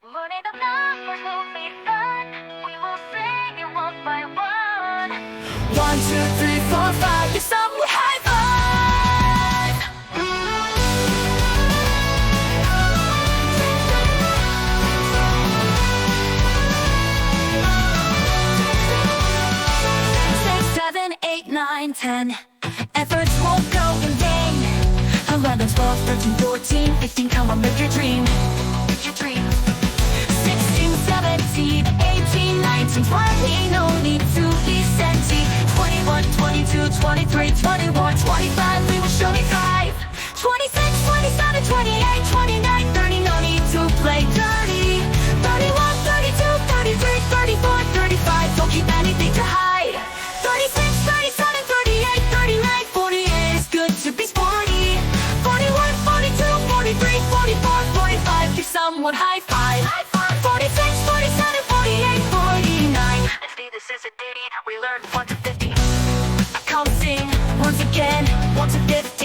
Morning the numbers will be fun. We will sing it one by one. 1, 2, 3, 4, 5. It's some high five. 6, 7, 8, 9, 10. Efforts won't go in vain. 11, 12, 13, 14, 15. Come on, live your dream. Live your dream. 16, 17, 18, 19, 20. No need to be senti. 21, 22, 23, 24, 25. We will surely thrive. 26, 27, 28, 29, 30. No need to play dirty. 31, 32, 33, 34, 35. Don't keep anything to hide. 36, 37, 38, 39, 40. It's good to be sporty. 41, 42, 43, 44, 45. Give someone high five. 46, 47, 48, 49. Let's see, this is a ditty. We learned 1 to 50. Counting once again, 1 to 50.